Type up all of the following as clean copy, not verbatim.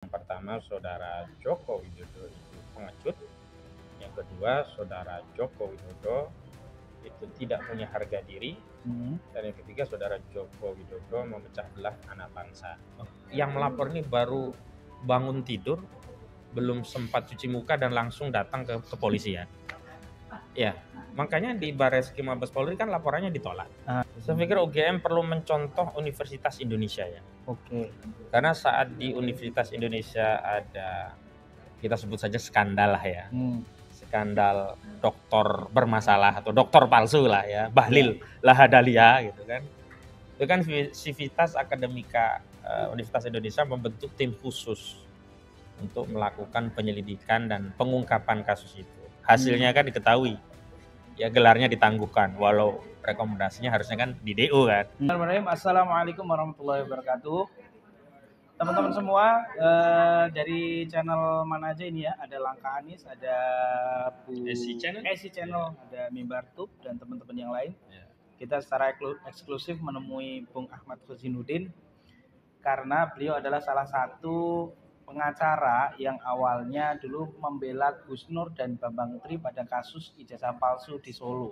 Yang pertama, Saudara Joko Widodo itu pengecut. Yang kedua, Saudara Joko Widodo itu tidak punya harga diri. Dan yang ketiga, Saudara Joko Widodo memecah belah anak bangsa. Yang melapor ini baru bangun tidur, belum sempat cuci muka dan langsung datang ke kepolisian. Ya, makanya di Barreskrim Mabes Polri kan laporannya ditolak. Saya pikir UGM perlu mencontoh Universitas Indonesia ya. Oke. Karena saat di Universitas Indonesia ada, kita sebut saja skandal lah ya. Skandal doktor bermasalah atau doktor palsu lah ya, Bahlil Lahadalia gitu kan. Itu kan Civitas Akademika Universitas Indonesia membentuk tim khusus untuk melakukan penyelidikan dan pengungkapan kasus itu. Hasilnya kan diketahui, ya gelarnya ditangguhkan, walau rekomendasinya harusnya kan di DO kan. Assalamualaikum warahmatullahi wabarakatuh. Teman-teman semua, dari channel mana aja ini ya? Ada Langkah Anis, ada Esi Channel, ada Mimbar Tube dan teman-teman yang lain. Kita secara eksklusif menemui Bung Ahmad Husinuddin karena beliau adalah salah satu pengacara yang awalnya dulu membela Gus Nur dan Bambang Tri pada kasus ijazah palsu di Solo.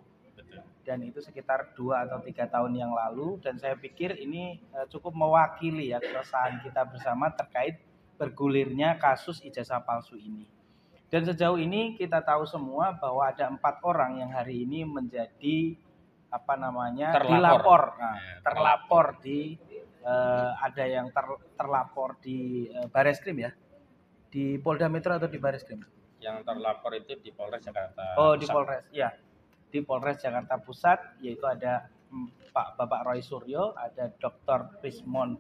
Dan itu sekitar 2 atau 3 tahun yang lalu, dan saya pikir ini cukup mewakili ya keresahan kita bersama terkait bergulirnya kasus ijazah palsu ini. Dan sejauh ini kita tahu semua bahwa ada 4 orang yang hari ini menjadi terlapor di ada yang terlapor di Barreskrim ya, di Polda Metro atau di Barreskrim? Yang terlapor itu di Polres Jakarta. Oh, di Polres ya, di Polres Jakarta Pusat, yaitu ada Bapak Roy Suryo, ada Dr. Prismon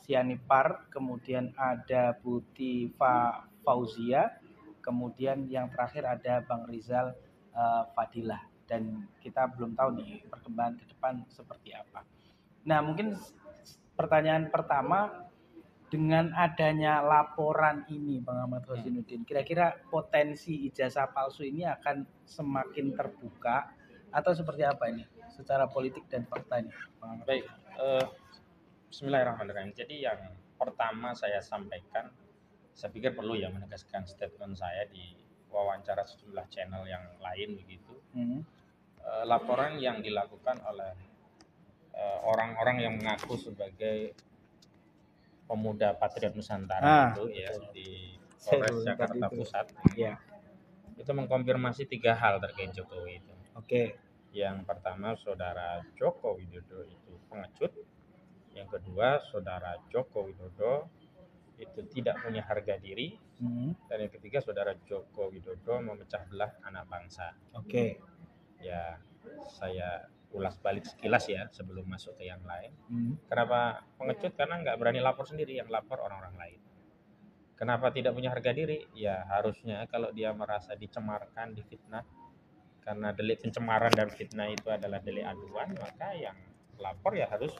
Sianipar, kemudian ada Bu Tifa Fauzia, kemudian yang terakhir ada Bang Rizal Fadilah. Dan kita belum tahu nih perkembangan ke depan seperti apa. Nah, mungkin pertanyaan pertama, dengan adanya laporan ini Bang Ahmad Husinuddin, kira-kira potensi ijazah palsu ini akan semakin terbuka atau seperti apa ini secara politik dan fakta ini, Bang Ahmad? Baik, Bismillahirrahmanirrahim. Jadi yang pertama saya sampaikan, saya pikir perlu ya menegaskan statement saya di wawancara sejumlah channel yang lain begitu. Laporan yang dilakukan oleh orang-orang yang mengaku sebagai pemuda Patriot Nusantara itu ya di Polres Jakarta Pusat ya, itu mengkonfirmasi 3 hal terkait Jokowi itu. Oke. Yang pertama, Saudara Joko Widodo itu pengecut. Yang kedua, Saudara Joko Widodo itu tidak punya harga diri. Dan yang ketiga, Saudara Joko Widodo memecah belah anak bangsa. Oke. Ya, saya ulas balik sekilas ya sebelum masuk ke yang lain. Kenapa pengecut? Karena nggak berani lapor sendiri, yang lapor orang-orang lain. Kenapa tidak punya harga diri? Ya harusnya kalau dia merasa dicemarkan, difitnah, karena delik pencemaran dan fitnah itu adalah delik aduan, maka yang lapor ya harus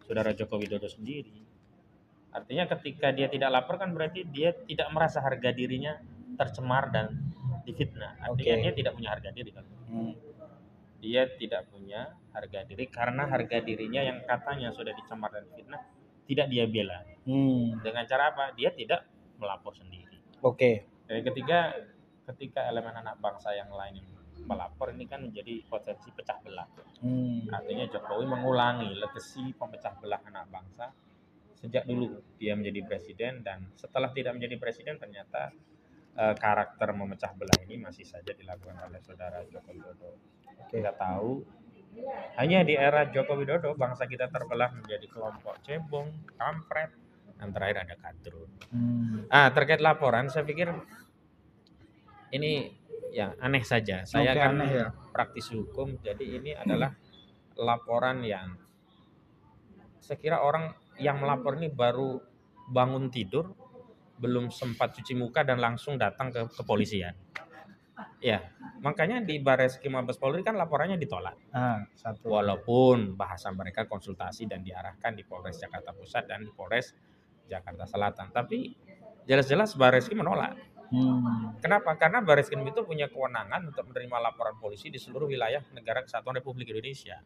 Saudara Joko Widodo sendiri. Artinya ketika dia tidak lapor kan berarti dia tidak merasa harga dirinya tercemar dan difitnah. Artinya dia tidak punya harga diri kan. Dia tidak punya harga diri karena harga dirinya yang katanya sudah dicemar dan fitnah tidak dia bela. Dengan cara apa? Dia tidak melapor sendiri. Oke. Dan ketiga, ketika elemen anak bangsa yang lain melapor, ini kan menjadi potensi pecah belah. Artinya Jokowi mengulangi legacy pemecah belah anak bangsa sejak dulu dia menjadi presiden, dan setelah tidak menjadi presiden ternyata karakter memecah belah ini masih saja dilakukan oleh Saudara Joko Widodo. Kita tahu hanya di era Joko Widodo bangsa kita terbelah menjadi kelompok cebong, kampret, dan terakhir ada kadrun. Terkait laporan, saya pikir ini ya aneh saja. Saya kan praktisi hukum, jadi ini adalah laporan yang saya kira orang yang melapor ini baru bangun tidur, belum sempat cuci muka dan langsung datang ke kepolisian. Ya, makanya di Barreskrim Mabes Polri kan laporannya ditolak. Walaupun bahasa mereka konsultasi dan diarahkan di Polres Jakarta Pusat dan di Polres Jakarta Selatan, tapi jelas-jelas Barreskrim menolak. Kenapa? Karena Barreskrim itu punya kewenangan untuk menerima laporan polisi di seluruh wilayah Negara Kesatuan Republik Indonesia.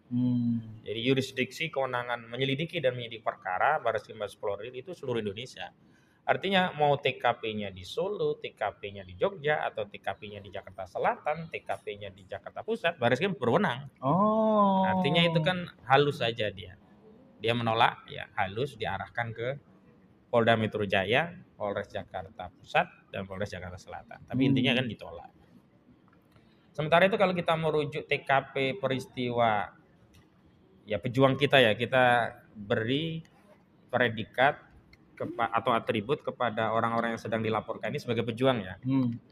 Jadi yurisdiksi kewenangan menyelidiki dan menyidik perkara Barreskrim Mabes Polri itu seluruh Indonesia. Artinya mau TKP-nya di Solo, TKP-nya di Jogja, atau TKP-nya di Jakarta Selatan, TKP-nya di Jakarta Pusat, Baris Krim berwenang. Oh. Artinya itu kan halus saja dia. Dia menolak, ya halus diarahkan ke Polda Metro Jaya, Polres Jakarta Pusat, dan Polres Jakarta Selatan. Tapi intinya kan ditolak. Sementara itu kalau kita merujuk TKP peristiwa, ya pejuang kita ya, kita beri predikat atau atribut kepada orang-orang yang sedang dilaporkan ini sebagai pejuang ya.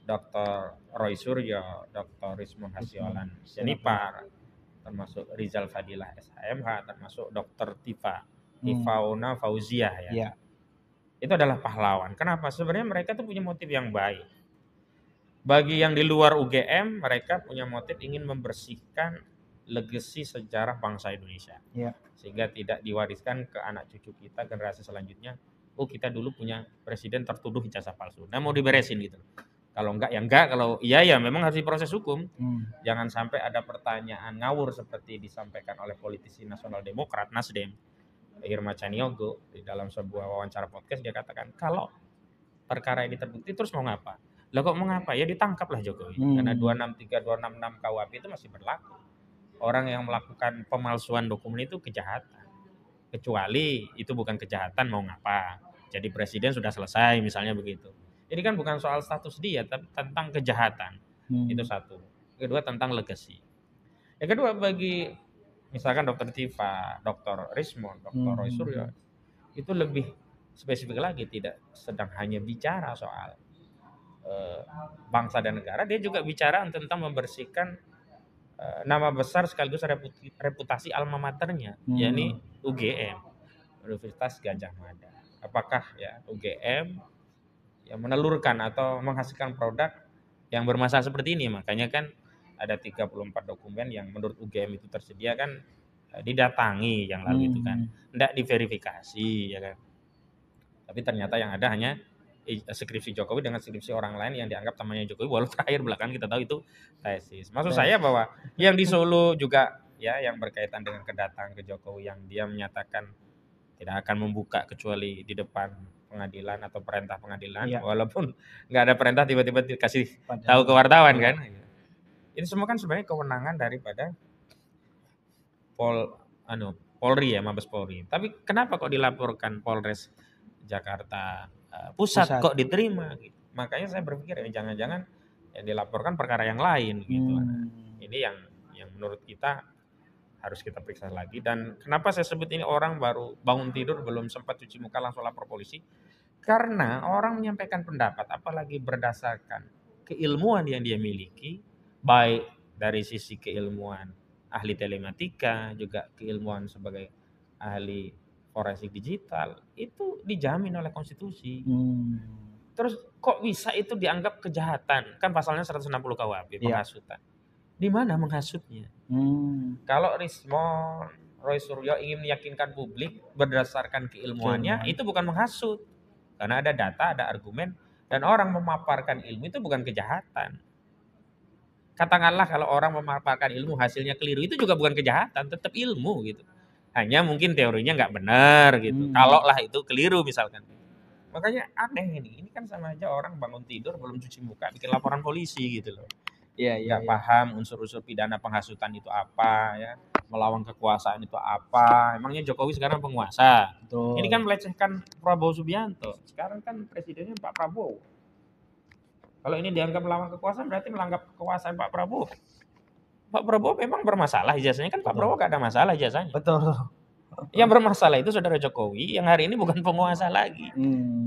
Dr. Roy Suryo, Dr. Rismon Hasiolan Senipar, termasuk Rizal Fadilah SHMH, termasuk Dr. Tifauna Fauziah ya. Itu adalah pahlawan. Kenapa? Sebenarnya mereka tuh punya motif yang baik. Bagi yang di luar UGM, mereka punya motif ingin membersihkan legasi sejarah bangsa Indonesia. Sehingga tidak diwariskan ke anak cucu kita, generasi selanjutnya. Oh, kita dulu punya presiden tertuduh ijazah palsu. Nah, mau diberesin gitu. Kalau enggak ya enggak, kalau iya ya memang harus diproses hukum. Jangan sampai ada pertanyaan ngawur seperti disampaikan oleh politisi Nasional Demokrat Nasdem, Irma Caniago, di dalam sebuah wawancara podcast dia katakan, kalau perkara ini terbukti terus mau ngapa? Lah kok mau ngapa? Ya ditangkaplah Jokowi. Karena 263, 266 KUHP itu masih berlaku. Orang yang melakukan pemalsuan dokumen itu kejahatan. Kecuali itu bukan kejahatan, mau ngapa? Jadi presiden sudah selesai misalnya begitu. Ini kan bukan soal status dia, tapi tentang kejahatan. Itu satu. Kedua tentang legacy. Yang kedua bagi misalkan Dr. Tifa, Dr. Rismon, Dr. Roy Suryo, itu lebih spesifik lagi, tidak sedang hanya bicara soal bangsa dan negara, dia juga bicara tentang membersihkan nama besar sekaligus reputasi alma maternya, yakni UGM, Universitas Gadjah Mada. Apakah ya UGM yang menelurkan atau menghasilkan produk yang bermasalah seperti ini? Makanya kan ada 34 dokumen yang menurut UGM itu tersedia kan didatangi yang lalu itu kan, tidak diverifikasi ya kan. Tapi ternyata yang ada hanya skripsi Jokowi dengan skripsi orang lain yang dianggap temannya Jokowi, walau terakhir belakang kita tahu itu tesis. Maksud saya bahwa yang di Solo juga ya yang berkaitan dengan kedatangan ke Jokowi yang dia menyatakan tidak akan membuka kecuali di depan pengadilan atau perintah pengadilan, walaupun nggak ada perintah tiba-tiba dikasih tahu ke wartawan kan. Ini semua kan sebenarnya kewenangan daripada Polri ya, Mabes Polri. Tapi kenapa kok dilaporkan Polres Jakarta Pusat kok diterima gitu. Makanya saya berpikir ya jangan-jangan yang dilaporkan perkara yang lain gitu. Ini yang menurut kita harus kita periksa lagi. Dan kenapa saya sebut ini orang baru bangun tidur belum sempat cuci muka langsung lapor polisi? Karena orang menyampaikan pendapat apalagi berdasarkan keilmuan yang dia miliki, baik dari sisi keilmuan ahli telematika, juga keilmuan sebagai ahli forensik digital, itu dijamin oleh konstitusi. Terus kok bisa itu dianggap kejahatan? Kan pasalnya 160 KUHP penghasutan. Di mana menghasutnya? Kalau Rismon, Roy Suryo ingin meyakinkan publik berdasarkan keilmuannya, itu bukan menghasut. Karena ada data, ada argumen, dan orang memaparkan ilmu itu bukan kejahatan. Katakanlah kalau orang memaparkan ilmu hasilnya keliru, itu juga bukan kejahatan, tetap ilmu gitu. Hanya mungkin teorinya nggak benar gitu. Kalau lah itu keliru misalkan. Makanya aneh ini kan sama aja orang bangun tidur belum cuci muka bikin laporan polisi gitu loh. Nggak paham unsur-unsur pidana penghasutan itu apa ya, melawan kekuasaan itu apa. Emangnya Jokowi sekarang penguasa. Betul. Ini kan melecehkan Prabowo Subianto. Sekarang kan presidennya Pak Prabowo. Kalau ini dianggap melawan kekuasaan berarti melanggar kekuasaan Pak Prabowo. Pak Prabowo memang bermasalah ijazahnya, kan Pak Prabowo gak ada masalah ijazahnya. Betul. Yang bermasalah itu saudara Jokowi yang hari ini bukan penguasa lagi.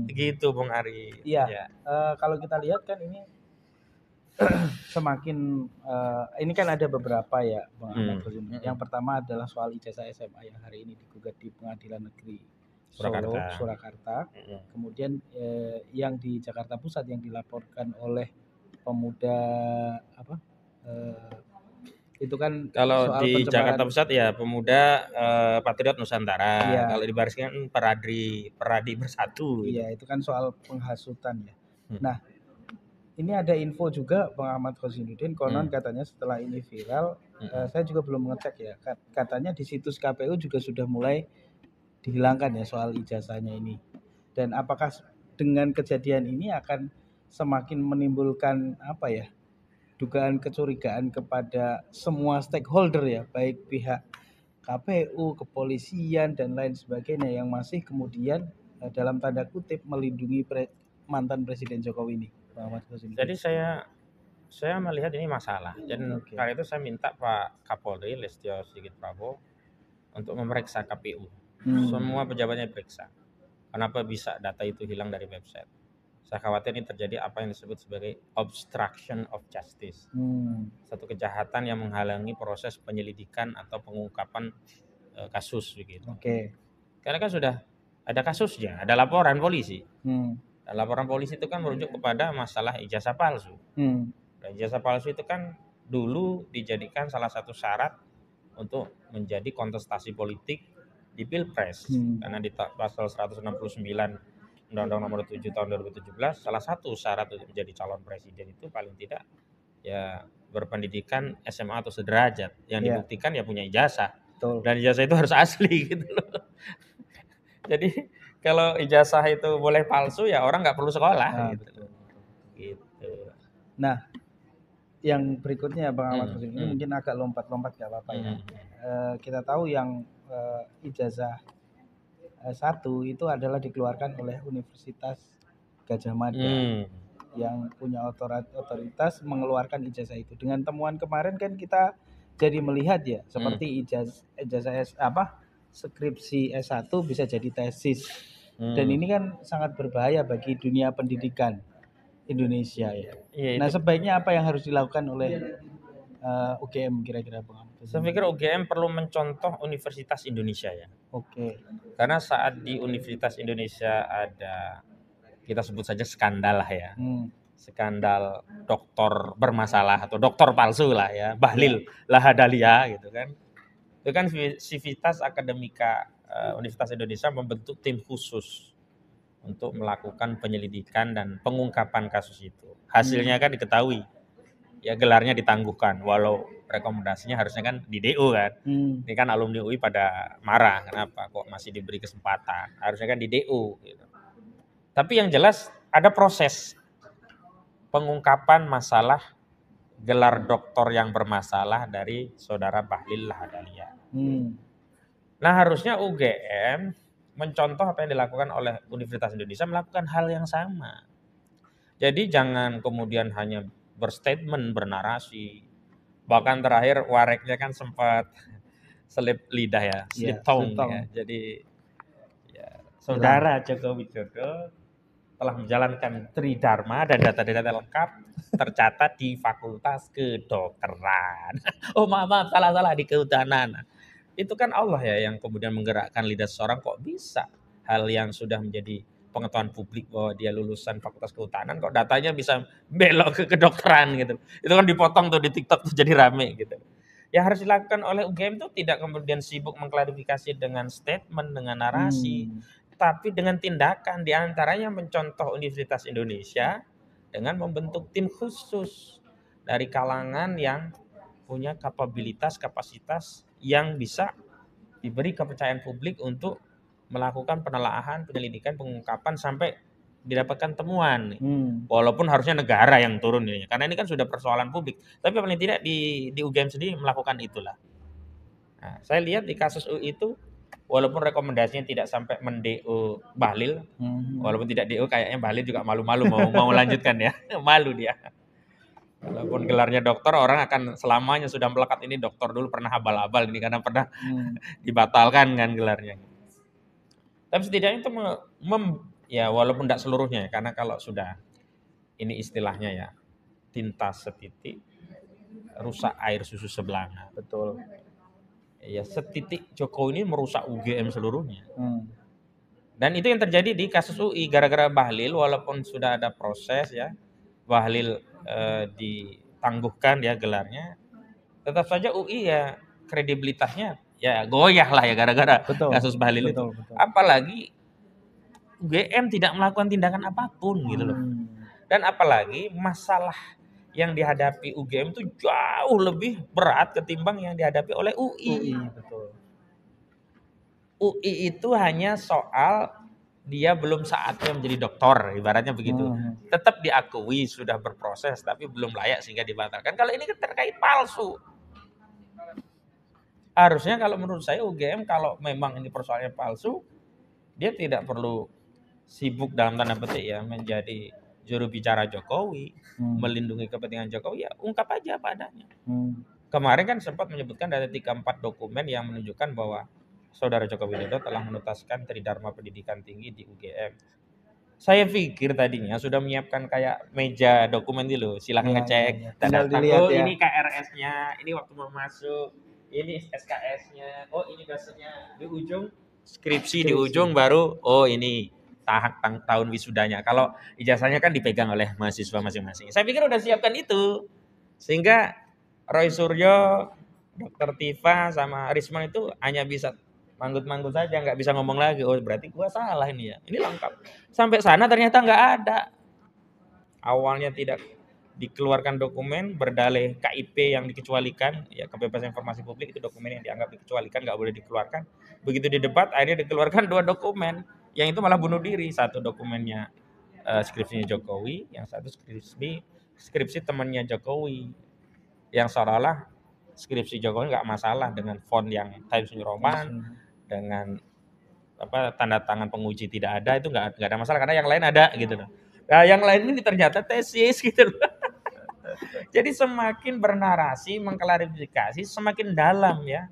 Gitu Bung Ari. Iya. Kalau kita lihat kan ini semakin ini kan ada beberapa ya Bung Ahmad. Yang pertama adalah soal ijazah SMA yang hari ini digugat di Pengadilan Negeri Surakarta. Kemudian yang di Jakarta Pusat yang dilaporkan oleh pemuda itu kan kalau di Jakarta Pusat ya pemuda Patriot Nusantara. Kalau di Baris Krim Peradi Bersatu. Iya, itu kan soal penghasutan ya. Nah, ini ada info juga Bang Ahmad Khosinuddin, konon katanya setelah ini viral, saya juga belum mengecek ya. Katanya di situs KPU juga sudah mulai dihilangkan ya soal ijazahnya ini. Dan apakah dengan kejadian ini akan semakin menimbulkan apa ya, dugaan kecurigaan kepada semua stakeholder ya, baik pihak KPU, kepolisian dan lain sebagainya yang masih kemudian dalam tanda kutip melindungi mantan Presiden Jokowi ini. Jadi saya melihat ini masalah. Dan karena itu saya minta Pak Kapolri Listio Sigit Prabowo untuk memeriksa KPU. Semua pejabatnya diperiksa. Kenapa bisa data itu hilang dari website? Saya khawatir ini terjadi apa yang disebut sebagai obstruction of justice. Satu kejahatan yang menghalangi proses penyelidikan atau pengungkapan kasus begitu. Karena kan sudah ada kasusnya, ada laporan polisi. Dan laporan polisi itu kan merujuk kepada masalah ijazah palsu. Dan ijazah palsu itu kan dulu dijadikan salah satu syarat untuk menjadi kontestasi politik di Pilpres. Karena di pasal 169 Undang-Undang Nomor 7 Tahun 2017 salah satu syarat untuk menjadi calon presiden itu paling tidak ya berpendidikan SMA atau sederajat, yang dibuktikan ya punya ijazah. Dan ijazah itu harus asli gitu loh. Jadi kalau ijazah itu boleh palsu ya orang nggak perlu sekolah gitu. Nah, yang berikutnya Bang Ahmad ini mungkin agak lompat-lompat nggak apa-apa ya. Kita tahu yang ijazah 1 itu adalah dikeluarkan oleh Universitas Gadjah Mada yang punya otoritas mengeluarkan ijazah itu. Dengan temuan kemarin kan kita jadi melihat ya, seperti ijazah skripsi S1 bisa jadi tesis. Dan ini kan sangat berbahaya bagi dunia pendidikan Indonesia ya. Nah, sebaiknya apa yang harus dilakukan oleh UGM kira-kira Bang? Saya pikir UGM perlu mencontoh Universitas Indonesia ya. Karena saat di Universitas Indonesia ada, kita sebut saja skandal lah ya. Skandal doktor bermasalah atau doktor palsu lah ya, Bahlil Lahadalia gitu kan. Itu kan Civitas Akademika Universitas Indonesia membentuk tim khusus untuk melakukan penyelidikan dan pengungkapan kasus itu. Hasilnya kan diketahui. Ya gelarnya ditangguhkan, walau rekomendasinya harusnya kan di DU kan. Ini kan alumni UI pada marah, kenapa kok masih diberi kesempatan, harusnya kan di DU gitu. Tapi yang jelas ada proses pengungkapan masalah gelar doktor yang bermasalah dari saudara Bahlil Lahadalia. Nah, harusnya UGM mencontoh apa yang dilakukan oleh Universitas Indonesia, melakukan hal yang sama. Jadi jangan kemudian hanya berstatement, bernarasi. Bahkan terakhir wareknya kan sempat selip lidah ya, slip tongue ya. Jadi ya, saudara Joko Widodo telah menjalankan tridharma dan data-data lengkap tercatat di Fakultas Kedokteran. Oh maaf, salah di Kehutanan. Itu kan Allah ya yang kemudian menggerakkan lidah seseorang, kok bisa hal yang sudah menjadi pengetahuan publik bahwa dia lulusan Fakultas Kehutanan kok datanya bisa belok ke kedokteran gitu. Itu kan dipotong tuh di TikTok tuh jadi rame gitu. Yang harus dilakukan oleh UGM itu tidak kemudian sibuk mengklarifikasi dengan statement, dengan narasi, tapi dengan tindakan, diantaranya mencontoh Universitas Indonesia dengan membentuk tim khusus dari kalangan yang punya kapasitas yang bisa diberi kepercayaan publik untuk melakukan penelaahan, penyelidikan, pengungkapan sampai didapatkan temuan. Walaupun harusnya negara yang turun ini, karena ini kan sudah persoalan publik. Tapi paling tidak di UGM sendiri melakukan itulah. Nah, saya lihat di kasus UI itu, walaupun rekomendasinya tidak sampai men-DO Bahlil, walaupun tidak DO kayaknya Bahlil juga malu-malu mau melanjutkan ya, malu dia. Walaupun gelarnya dokter, orang akan selamanya sudah melekat ini dokter dulu pernah abal-abal ini karena pernah dibatalkan kan gelarnya. Tapi setidaknya itu ya walaupun tidak seluruhnya ya, karena kalau sudah ini istilahnya ya tinta setitik rusak air susu sebelanga. Betul. Ya setitik Jokowi ini merusak UGM seluruhnya. Dan itu yang terjadi di kasus UI gara-gara Bahlil, walaupun sudah ada proses ya, Bahlil ditangguhkan ya gelarnya, tetap saja UI ya kredibilitasnya ya goyah lah ya gara-gara kasus Bahlil itu. Apalagi UGM tidak melakukan tindakan apapun gitu loh. Dan apalagi masalah yang dihadapi UGM itu jauh lebih berat ketimbang yang dihadapi oleh UI. UI itu hanya soal dia belum saatnya menjadi doktor, ibaratnya begitu. Tetap diakui sudah berproses, tapi belum layak sehingga dibatalkan. Kalau ini kan terkait palsu. Harusnya kalau menurut saya UGM kalau memang ini persoalannya palsu, dia tidak perlu sibuk dalam tanda petik ya menjadi juru bicara Jokowi, melindungi kepentingan Jokowi, ya ungkap aja apa adanya. Kemarin kan sempat menyebutkan ada 3-4 dokumen yang menunjukkan bahwa Saudara Joko Widodo telah menuntaskan Tridharma Pendidikan Tinggi di UGM. Saya pikir tadinya sudah menyiapkan kayak meja dokumen dulu, silahkan ngecek. Tinggal dilihat ya. Ini KRS-nya, ini waktu mau masuk, ini SKS-nya, oh ini dosennya, di ujung skripsi di ujung baru, oh ini tahun wisudanya. Kalau ijazahnya kan dipegang oleh mahasiswa masing-masing. Saya pikir udah siapkan itu, sehingga Roy Suryo, Dr. Tifa sama Risman itu hanya bisa manggut-manggut saja, nggak bisa ngomong lagi. Oh berarti gua salah ini ya. Ini lengkap. Sampai sana ternyata nggak ada. Awalnya tidak dikeluarkan dokumen berdalih KIP yang dikecualikan, ya kebebasan informasi publik itu dokumen yang dianggap dikecualikan, nggak boleh dikeluarkan. Begitu di debat akhirnya dikeluarkan 2 dokumen, yang itu malah bunuh diri. Satu dokumennya skripsinya Jokowi, yang satu skripsi temannya Jokowi, yang seolah-olah skripsi Jokowi nggak masalah dengan font yang Times New Roman, dengan tanda tangan penguji tidak ada, itu nggak ada masalah karena yang lain ada gitu loh. Nah, yang lain ini ternyata tesis gitu loh. Jadi semakin bernarasi, mengklarifikasi, semakin dalam ya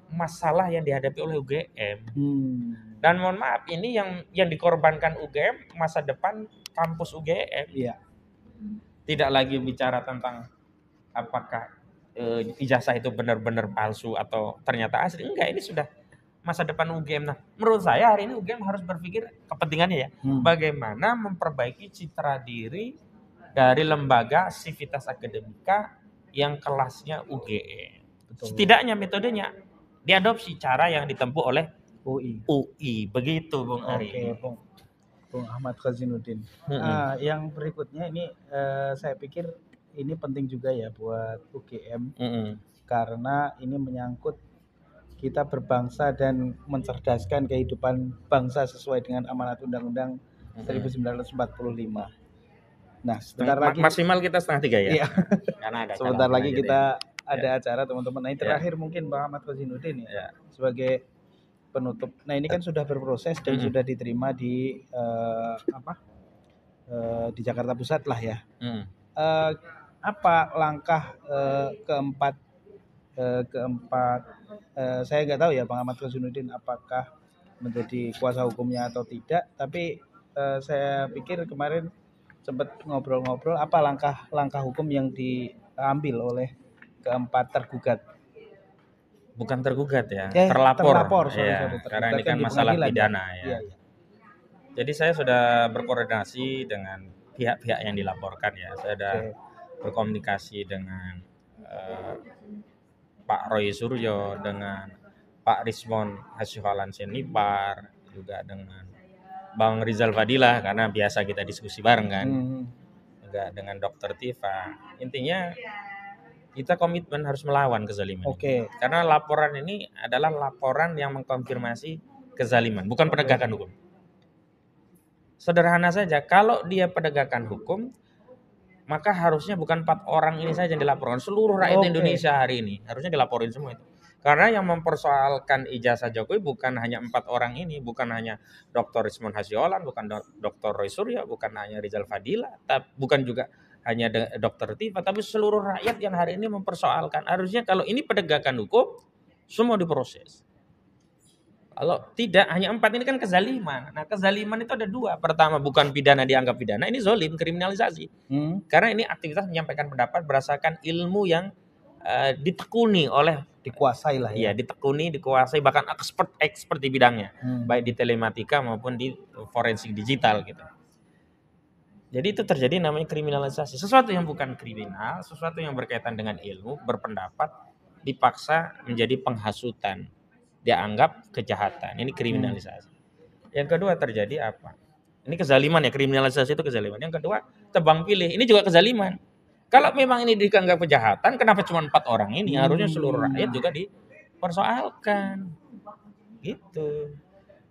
masalah yang dihadapi oleh UGM. Dan mohon maaf, ini yang dikorbankan UGM masa depan kampus UGM. Iya. Tidak lagi bicara tentang apakah ijazah itu benar-benar palsu atau ternyata asli. Enggak, ini sudah masa depan UGM. Nah, menurut saya hari ini UGM harus berpikir kepentingannya ya. Bagaimana memperbaiki citra diri dari lembaga sivitas akademika yang kelasnya UGM. Betul. Setidaknya metodenya diadopsi cara yang ditempuh oleh UI. Begitu Bung Ari. Oke, Bung Ahmad Khazinuddin. Yang berikutnya ini saya pikir ini penting juga ya buat UGM. Karena ini menyangkut kita berbangsa dan mencerdaskan kehidupan bangsa sesuai dengan amanat Undang-Undang 1945. Nah, sebentar lagi maksimal kita 2:30 ya. Iya. Karena ada sebentar lagi kita ada acara teman-teman. Nah, ini terakhir mungkin Bang Ahmad Khazinuddin ya. Sebagai penutup. Nah, ini kan sudah berproses dan sudah diterima di di Jakarta Pusat lah ya. Apa langkah keempat saya nggak tahu ya Bang Ahmad Khazinuddin apakah menjadi kuasa hukumnya atau tidak, tapi saya pikir kemarin sempat ngobrol-ngobrol apa langkah hukum yang diambil oleh keempat tergugat. Bukan tergugat ya, terlapor. Sorry, karena ini kan masalah pidana ya. Jadi saya sudah berkoordinasi dengan pihak-pihak yang dilaporkan ya. Saya sudah berkomunikasi dengan Pak Roy Suryo, dengan Pak Rismon Hasyiholan Senipar, juga dengan Bang Rizal Fadilah karena biasa kita diskusi bareng kan. Juga dengan Dr. Tifa. Intinya kita komitmen harus melawan kezaliman. Karena laporan ini adalah laporan yang mengkonfirmasi kezaliman, bukan penegakan hukum. Sederhana saja, kalau dia penegakan hukum, maka harusnya bukan 4 orang ini saja yang dilaporkan, seluruh rakyat Indonesia hari ini harusnya dilaporin semua itu. Karena yang mempersoalkan ijazah Jokowi bukan hanya 4 orang ini, bukan hanya Dr. Rismon Hasyiholan, bukan Dr. Roy Suryo, bukan hanya Rizal Fadilah, bukan juga hanya Dr. Tifa, tapi seluruh rakyat yang hari ini mempersoalkan. Harusnya kalau ini penegakan hukum, semua diproses. Kalau tidak, hanya 4 ini kan kezaliman. Nah, kezaliman itu ada 2. Pertama, bukan pidana dianggap pidana, ini zolim, kriminalisasi. Karena ini aktivitas menyampaikan pendapat berdasarkan ilmu yang ditekuni oleh, dikuasai lah ya. Iya, ditekuni, dikuasai, bahkan expert di bidangnya. Baik di telematika maupun di forensik digital gitu. Jadi itu terjadi namanya kriminalisasi. Sesuatu yang bukan kriminal, sesuatu yang berkaitan dengan ilmu, berpendapat, dipaksa menjadi penghasutan. Dianggap kejahatan. Ini kriminalisasi. Yang kedua terjadi apa? Ini kezaliman ya, kriminalisasi itu kezaliman. Yang kedua, tebang pilih. Ini juga kezaliman. Kalau memang ini dianggap kejahatan, kenapa cuma 4 orang ini? Harusnya seluruh rakyat juga dipersoalkan. Gitu.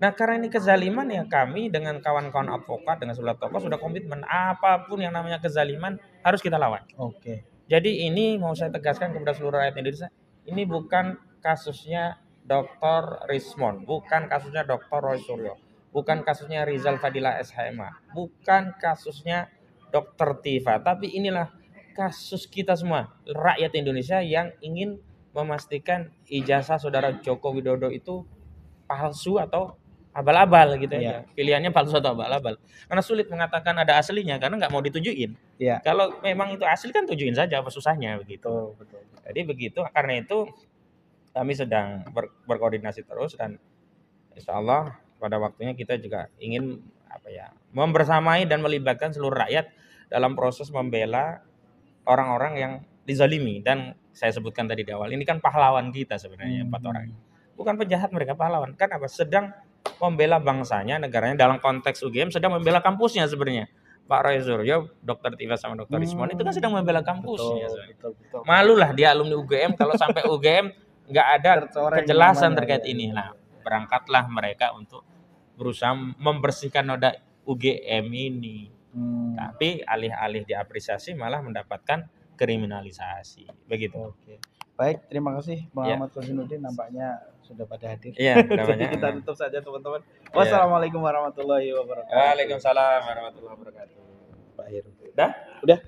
Nah karena ini kezaliman ya kami dengan kawan-kawan advokat dengan Sulat Tokoh sudah komitmen apapun yang namanya kezaliman harus kita lawan. Oke. Jadi ini mau saya tegaskan kepada seluruh rakyat Indonesia, ini bukan kasusnya Dr. Rismond, bukan kasusnya Dr. Roy Suryo, bukan kasusnya Rizal Fadila SHMA, bukan kasusnya Dr. Tifa, tapi inilah kasus kita semua, rakyat Indonesia yang ingin memastikan ijazah saudara Joko Widodo itu palsu atau abal-abal gitu Iya. aja. Pilihannya palsu atau abal-abal. Karena sulit mengatakan ada aslinya karena nggak mau ditunjukin. Iya. Kalau memang itu asli kan tunjukin saja apa susahnya begitu. Betul. Jadi begitu karena itu kami sedang berkoordinasi terus dan insya Allah pada waktunya kita juga ingin membersamai dan melibatkan seluruh rakyat dalam proses membela orang-orang yang dizalimi. Dan saya sebutkan tadi di awal ini kan pahlawan kita sebenarnya 4 orang. Bukan penjahat, mereka pahlawan. Kan apa? Sedang membela bangsanya, negaranya dalam konteks UGM, sedang membela kampusnya sebenarnya. Pak Roy Suryo, Dr. Tifa sama Dr. Rismond itu kan sedang membela kampusnya. Betul. Malulah dia alumni UGM kalau sampai UGM nggak ada kejelasan terkait ini. Nah, berangkatlah mereka untuk berusaha membersihkan noda UGM ini. Tapi alih-alih diapresiasi malah mendapatkan kriminalisasi. Begitu. Oke. Baik, terima kasih Muhammad Kosinuddin, nampaknya sudah pada hadir. Iya, jadi kita tutup saja teman-teman. Wassalamualaikum warahmatullahi wabarakatuh. Waalaikumsalam warahmatullahi wabarakatuh. Pak Heru. Udah?